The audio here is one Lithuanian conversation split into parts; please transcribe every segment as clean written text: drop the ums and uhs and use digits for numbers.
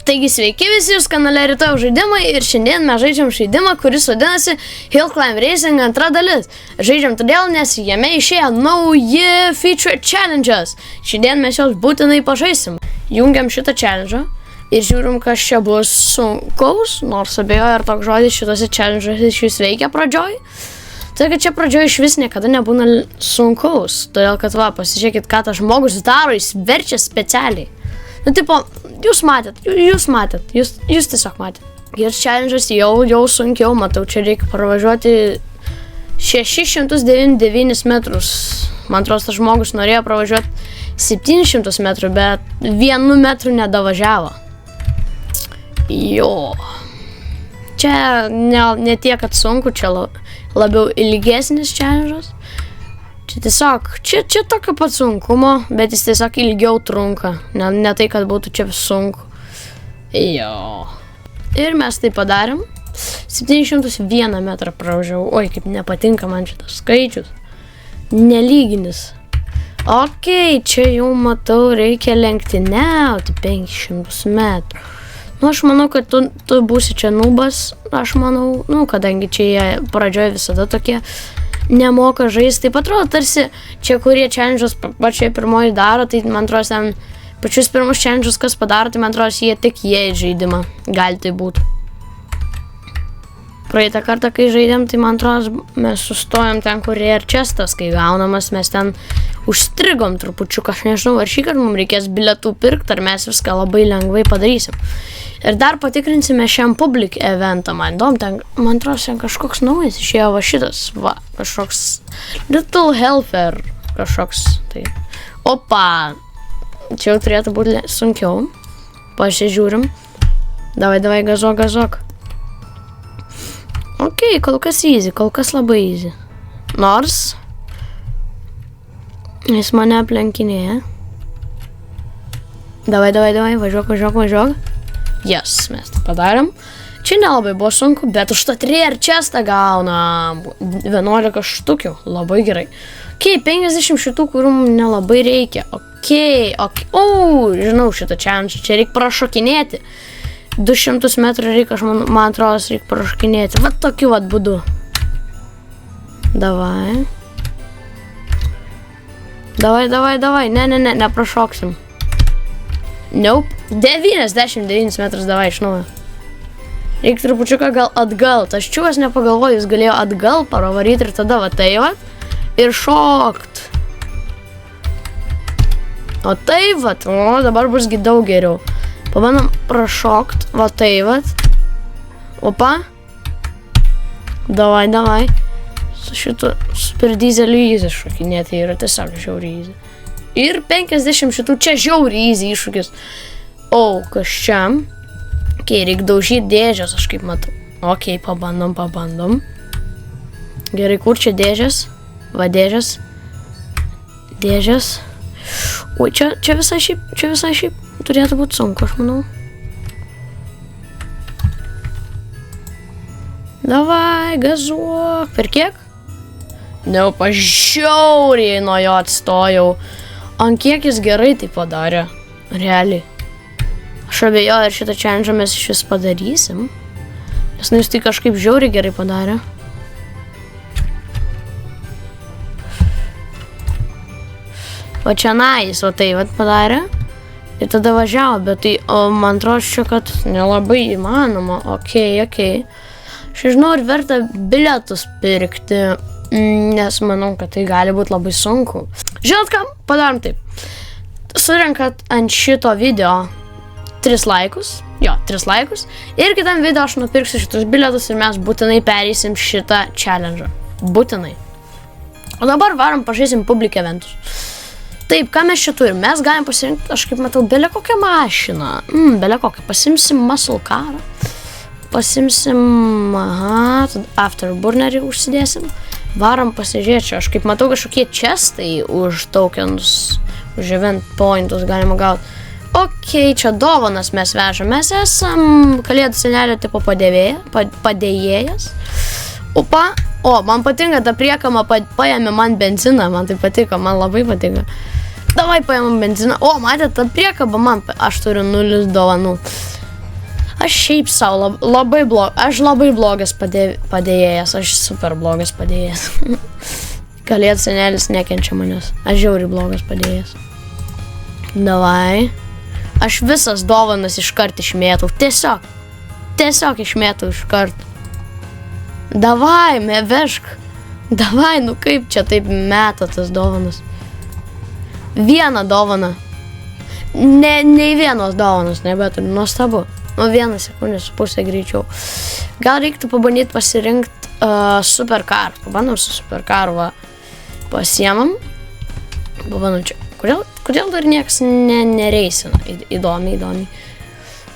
Taigi sveiki visi, jūs kanale Rytojaus žaidimai ir šiandien mes žaidžiam žaidimą, kuris vadinasi Hill Climb Racing antra dalis. Žaidžiam todėl, nes jame išėjo nauji feature challenges. Šiandien mes jos būtinai pažaisim. Jungiam šitą challenge ir žiūrim, kas čia bus sunkaus, nors abejoju, ar toks žodis šitose challenge'ose iš vis veikia pradžioj. Tai, kad čia pradžioj iš vis niekada nebūna sunkaus, todėl kad va, pasižiūrėkit, ką tas žmogus daro, jis verčia specialiai. Nu, tipo, jūs tiesiog matėt. Ir challenge'as jau sunkiau, matau, čia reikia pravažiuoti 699 metrus. Man atrodo, tas žmogus norėjo pravažiuoti 700 metrų, bet 1 metrų nedavažiavo. Jo. Čia ne tiek, kad sunku, čia labiau ilgesnis challenge'as. Čia tiesiog, čia tokio pat sunkumo, bet jis tiesiog ilgiau trunka. Ne tai, kad būtų čia sunku. Jo. Ir mes tai padarėm. 701 metrą pravažiavau. Oi, kaip nepatinka man šitas skaičius. Nelyginis. Okei, čia jau matau, reikia lenktyniauti 500 metrų. Nu, aš manau, kad tu būsi čia nubas. Aš manau, kadangi čia jie pradžioje visada tokie nemoka žaisti. Taip atrodo, tarsi čia, kurie challenge'us pačiai pirmoji daro, tai man atrodo, ten pačius pirmus challenge'us, kas padaro, tai man atrodo, jie žaidimą. Gali tai būti. Praeitą kartą, kai žaidėm, tai man atrodo, mes sustojom ten, kur ir čestas, kai gaunamas, mes ten užstrigom trupučiuką. Aš nežinau, ar šį kartą mums reikės bilietų pirkti, ar mes viską labai lengvai padarysim. Ir dar patikrinsime šiam public eventą, man atrodo, ten kažkoks naujas išėjo va šitas, kažkoks Little Helper, kažkoks, tai. Opa, čia jau turėtų būti sunkiau, pasižiūrim, davai, gazok. Okei, kol kas easy, kol kas labai easy, nors jis mane aplenkinėja, davai, važiuok. Yes, mes tai padarėm. Čia nelabai buvo sunku, bet užtat rare chestą gaunam 11 štukių, labai gerai. Okei, 50 šitų, kurių nelabai reikia. Okei, žinau šitą challenge, čia reikia prašokinėti. 200 metrų reikia, man atrodo, reikia prašokinėti. Va tokiu būdu. Davai, neprašoksim. Nope. 99 metrus, davai iš naujo. Reikia trupučiuką gal atgal. Tas čiūvas nepagalvoju, jis galėjo atgal paravaryti ir tada va tai va. Ir šokt. O tai va, dabar busgi daug geriau. Pabandom prašokt, va tai va. Opa. Davai. Su šitu super dizeliu easy šokinėti yra tiesiog žiauriai easy. Ir 50 šitų čia žiauriai easy iššūkis. O, kas čia? Okei, reikia daužyti dėžės, aš kaip matau. Okei, pabandom. Gerai, kur čia dėžės? Va, dėžės. Oi, čia visai šiaip. Turėtų būti sunku, aš manau. Davai, gazuok. Per kiek? Aš žiauriai nuo jo atstojau. Ant kiek jis gerai tai padarė? Realiai. Aš abejoju, ar šitą challenge mes iš vis padarysim. Nes jis tai kažkaip žiauriai gerai padarė. O čia jis va tai padarė. Ir tada važiavo, bet tai, man atrodo, čia, kad nelabai įmanoma. Okei. Aš žinau, ar verta bilietus pirkti, nes manau, kad tai gali būti labai sunku. Žinot ką? Padarom taip. Surenkat ant šito video 3 laikus. Jo, 3 laikus. Ir kitam video aš nupirksiu šitus bilietus ir mes būtinai pereisim šitą challenge. Būtinai. O dabar varom pažaisim public eventus. Taip, ką mes čia turim? Mes galim pasirinkti, aš kaip matau, belė kokią mašiną. Belė kokią. Pasimsim muscle carą. Pasimsim, afterburnerį užsidėsim. Varom pasižiūrėti čia. Aš kaip matau, kažkokie chestai už tokens, už event pointus galima gauti. Okei, čia dovanas mes vežam. Mes esam kalėdų senelio tipo padėjėjas. Opa. O, man patinka ta priekama, paėmė man benziną. Man tai patiko, man labai patiko. Davai paėmam benziną. O, matėt, ta priekaba man, aš turiu 0 dovanų. Aš šiaip savo labai blogas padėjėjas, aš super blogas padėjėjas. Kalėdų senelis nekenčia manęs, aš žiauriai blogas padėjėjas. Davai. Aš visas dovanas iškart išmėtau, tiesiog išmėtau iškart. Davai, vežk. Davai, nu kaip čia taip meta tas dovanas. Vieną dovaną. Nei vienos dovanos nebeturiu, nuostabu. Nu, 1 sekundę su pusė greičiau. Gal reiktų pabandyti pasirinkti supercar. Pabandom su supercaru, va. Pasiemam. Pabandom čia. Kodėl dar niekas nereisina? Įdomiai.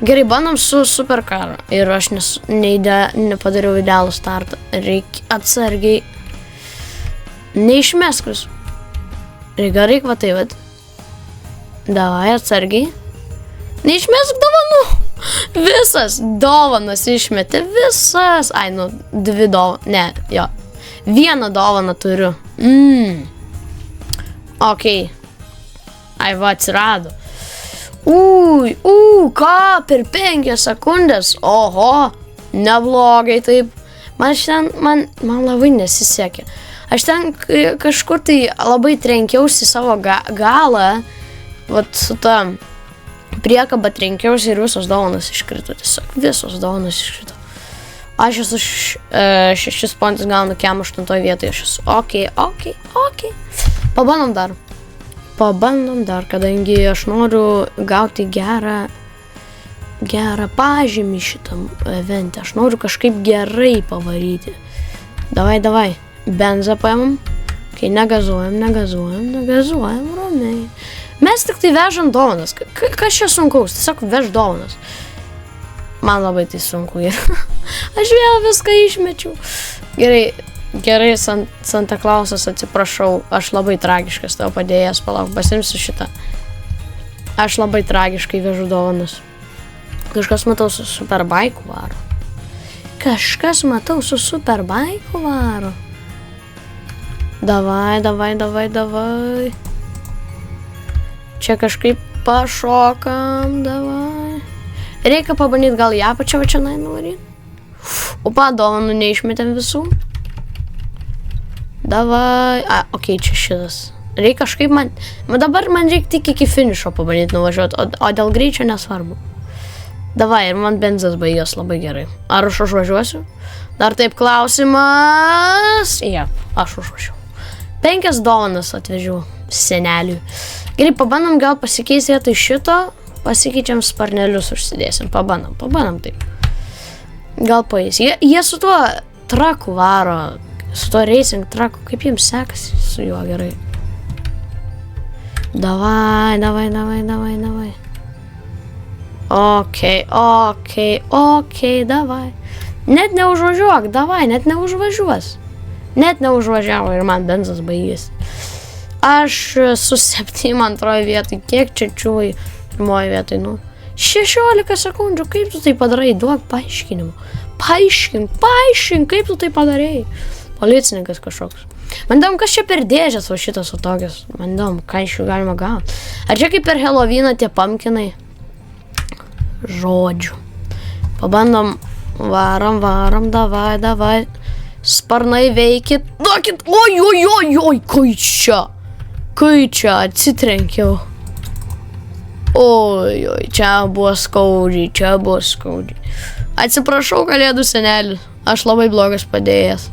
Gerai, bandom su supercaru. Ir aš nepadariau idealų startą. Reikia atsargiai. Neišmeskus. Reik va tai, va. Davai, atsargiai. Neišmesk dovanų. Visas dovanas išmetė, visas. Ai, nu, 2 dovanas. Ne, jo. 1 dovaną turiu. Okei. Ai, va, atsirado. Ką, per 5 sekundės. Oho, neblogai taip. Man labai nesisekė. Aš ten kažkur tai labai trenkiausi savo galą. Vat su ta priekaba trenkiausi ir visos dovanas iškrito. Tiesiog visos dovanas iškrito. Aš esu 6 pontus gaunu kem 8 vietoje. Aš esu okei. Pabandom dar, kadangi aš noriu gauti gerą pažymį šitam evente. Aš noriu kažkaip gerai pavaryti. Davai. Benzą paimam. Kai negazuojam, ramiai. Mes tik tai vežam dovanas. Kas čia sunkaus? Tiesiog vež dovanas. Man labai tai sunku yra. Aš vėl viską išmečiau. Gerai, Santa Clausas, atsiprašau. Aš labai tragiškas tavo padėjęs. Palauk, pasimsiu šitą. Aš labai tragiškai vežu dovanas. Kažkas matau su superbaiku varo. Davai. Čia kažkaip pašokam, davai. Reikia pabandyti gal ją pačią čia nori. Upa, dovanų neišmetėm visų. Davai. Okei, čia šitas. Reikia kažkaip dabar man reikia tik iki finišo pabandyti nuvažiuoti, o dėl greičio nesvarbu. Davai, ir man benzas baigės labai gerai. Ar aš užvažiuosiu? Dar taip klausimas. Aš užvažiuoju. 5 dovanas atvežiau seneliui. Gerai, pabandom gal pasikeisti vietoj šito, pasikeičiam sparnelius užsidėsim. Pabandom taip. Gal paeis. Jie su tuo traku varo, su tuo racing traku, kaip jiems sekasi su juo gerai. Davai. Okei, davai. Net neužvažiuok, davai, net neužvažiuos. Net neužvažiavo ir man benzas baigėsi. Aš su 7 vietoj, kiek čia čiūvai 1 vietoj, 16 sekundžių, kaip tu tai padarai, duok paaiškinimų. Paaiškink, kaip tu tai padarai. Policininkas kažkoks. Man įdomu, kas čia per dėžės va šitas o tokias. Man įdomu, ką iš jų galima gauti. Ar čia kaip per Halloweeną tie pumpkinai? Žodžių. Pabandom, varom, davai. Sparnai veikit, duokit, oi, kai čia atsitrenkiau. Oi, čia buvo skaudžiai. Atsiprašau, kalėdų senelį, aš labai blogas padėjęs.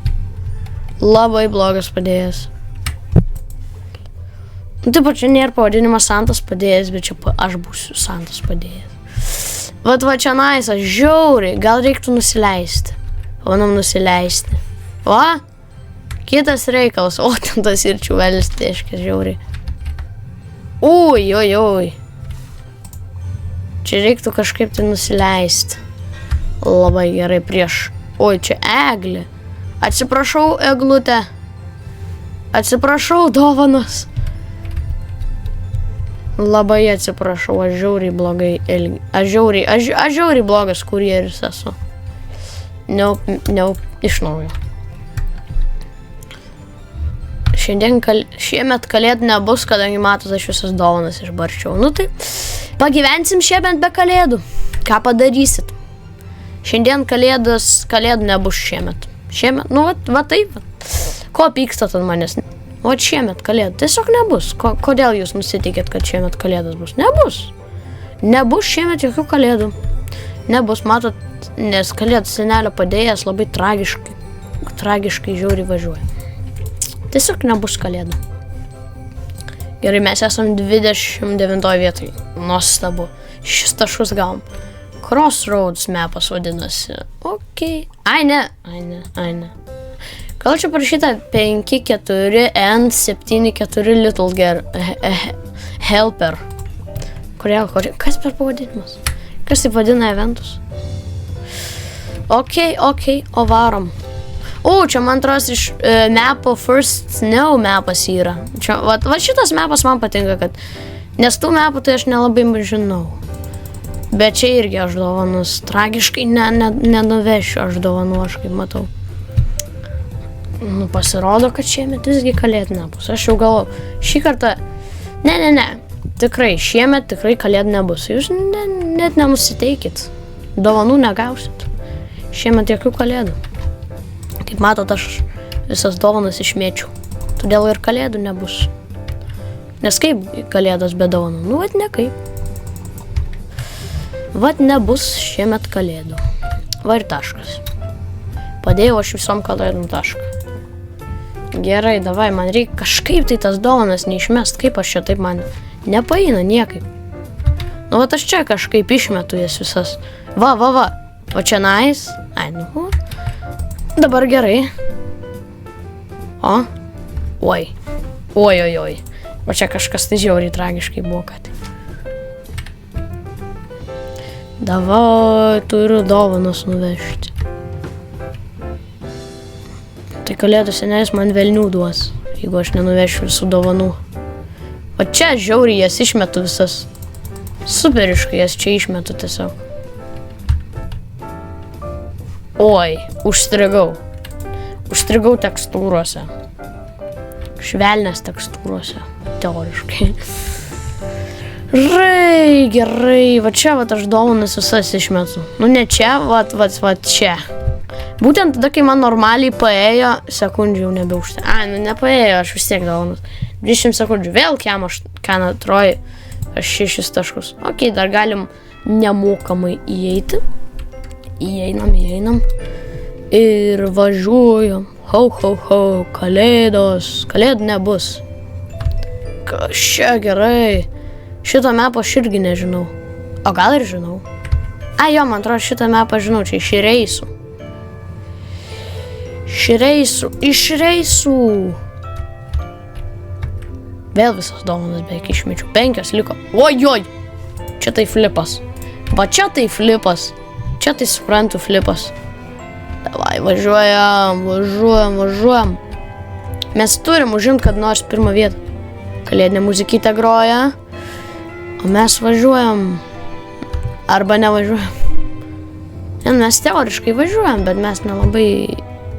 Taip pat čia nėra pavadinimas Santos padėjęs, bet čia aš būsiu Santos padėjęs. Va čia naisas, žiauriai, gal reiktų nusileisti. Pabandom nusileisti. Va, kitas reikalas. O, ten tas ir čiuvelis tieškis žiauriai. Oi. Čia reiktų kažkaip tai nusileisti. Labai gerai prieš. Oi, čia eglė. Atsiprašau, eglutė. Atsiprašau, dovanas. Labai atsiprašau, aš žiauriai blogai aš žiauriai blogas kurjeris esu. Iš naujo. Šiemet kalėdų nebus, kadangi matot, aš visas dovanas išbarščiau. Tai pagyvensim šiemet be kalėdų. Ką padarysit? Šiandien kalėdų nebus šiemet. Šiemet, nu va taip. Ko pykstat ant manęs? O šiemet kalėdų tiesiog nebus. Kodėl jūs nusitikėt, kad šiemet kalėdos bus? Nebus. Nebus šiemet jokių kalėdų. Nebus, matot, nes kalėdų senelio padėjęs labai tragiškai žiauriai važiuoja. Tiesiog nebus kalėdų. Gerai, mes esam 29 vietoj. Nuostabu. 6 taškus gavom. Crossroads mapas vadinasi. Ok. Ai ne. Gal čia parašyta 5-4 and 7-4 Little Helper. Kas per pavadinimas? Kas taip vadina eventus? Ok, o varom. Čia man atrodo iš mapo First Snow mapas yra. Čia, va šitas mapas man patinka, kad nes tų mapų tai aš nelabai žinau. Bet čia irgi aš dovanus. Tragiškai nenuvešiu aš dovanų, aš kaip matau. Nu, pasirodo, kad šiemet visgi kalėdų nebus. Aš jau galvoju, šį kartą... Ne. Tikrai, šiemet tikrai kalėdų nebus. Jūs net nenusiteikit. Dovanų negausit. Šiemet jokių kalėdų. Kaip matot, aš visas dovanas išmėčiau. Todėl ir kalėdų nebus. Nes kaip kalėdos be dovanų? Nu, vat ne kaip. Vat nebus šiemet kalėdų. Va ir taškas. Padėjau aš visom kalėdom tašką. Gerai, davai, man reikia kažkaip tai tas dovanas neišmest. Kaip aš čia taip man nepaeina niekaip. Nu, vat aš čia kažkaip išmetu jas visas. Va. O čia nice. Ai, nu. Dabar gerai. O. Oi. O čia kažkas tai žiauriai tragiškai buvo, kad. Davai, turiu dovanas nuvežti. Tai kalėdų senelis man velnių duos, jeigu aš nenuvešiu visų dovanų. O čia žiauriai jas išmetu visas. Superiškai jas čia išmetu tiesiog. Oi, užstrigau. Užstrigau tekstūrose. Švelnės tekstūrose, teoriškai. Gerai, va čia, aš dovanas visas išmetu. Nu ne čia, va čia. Būtent tada, kai man normaliai paėjo, sekundžių jau nebeužtė. Nu nepaėjo, aš vis tiek dovanas. 20 sekundžių, vėl ką atroji, aš 6 taškus. Ok, dar galim nemokamai įeiti. Įeinam. Ir važiuojam. Ho, kalėdos. Kalėdų nebus. Kas čia gerai. Šitą mapą aš irgi nežinau. O gal ir žinau. Jo, man atrodo, šitą mapą žinau, čia iš reisų. Iš reisų. Vėl visas dovanas beveik išmečiau. 5 liko. Oi. Čia tai flipas. Va čia tai flipas. Čia tai suprantu flipas. Davai, važiuojam. Mes turim užimti, kad nors pirmą vietą. Kalėdinė muzikytė groja. O mes važiuojam. Arba nevažiuojam. Mes teoriškai važiuojam, bet mes nelabai...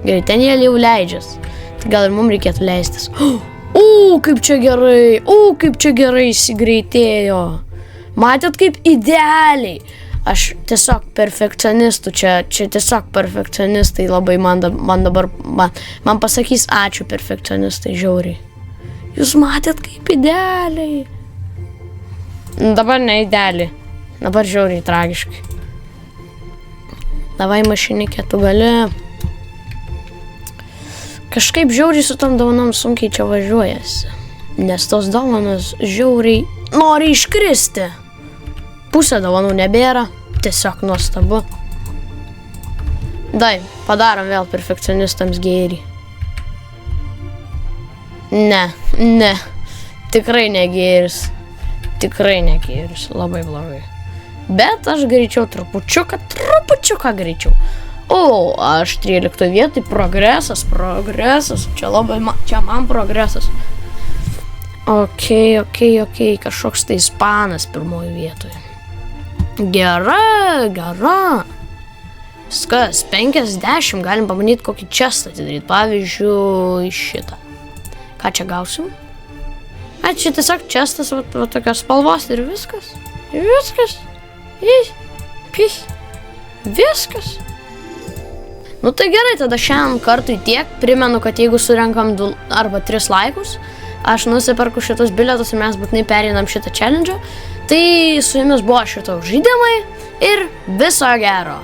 Gerai, ten jie jau leidžias. Tai gal ir mums reikėtų leistis. Kaip čia gerai įsigreitėjo. Matėt, kaip idealiai. Aš tiesiog perfekcionistų čia tiesiog perfekcionistai labai man pasakys ačiū perfekcionistai žiauriai. Jūs matėt, kaip idealiai. Dabar ne idealiai. Dabar žiauriai tragiškai. Davai, mašinikė, tu gali. Kažkaip žiauriai su tom dovanom sunkiai čia važiuojasi. Nes tos dovanos žiauriai nori iškristi. Pusė dovanų nebėra. Tiesiog nuostabu. Dai, padarom vėl perfekcionistams gėrį. Ne. Tikrai negėris. Labai blogai. Bet aš greičiau trupučiuką greičiau. Aš 13 vietoj, progresas. Čia man progresas. Ok, kažkoks tai ispanas pirmoji vietoje. Gera. Viskas, 50, galim pamanyti kokį čestą atidaryti. Pavyzdžiui, šitą. Ką čia gausim? Čia tiesiog čestas, va tokios spalvos ir viskas. Viskas. Nu tai gerai, tada šiandien kartui tiek. Primenu, kad jeigu surenkam 2 arba 3 laikus, aš nusiperku šitus bilietus ir mes būtinai pereinam šitą challenge. Tai su jumis buvo šito žaidimai ir viso gero.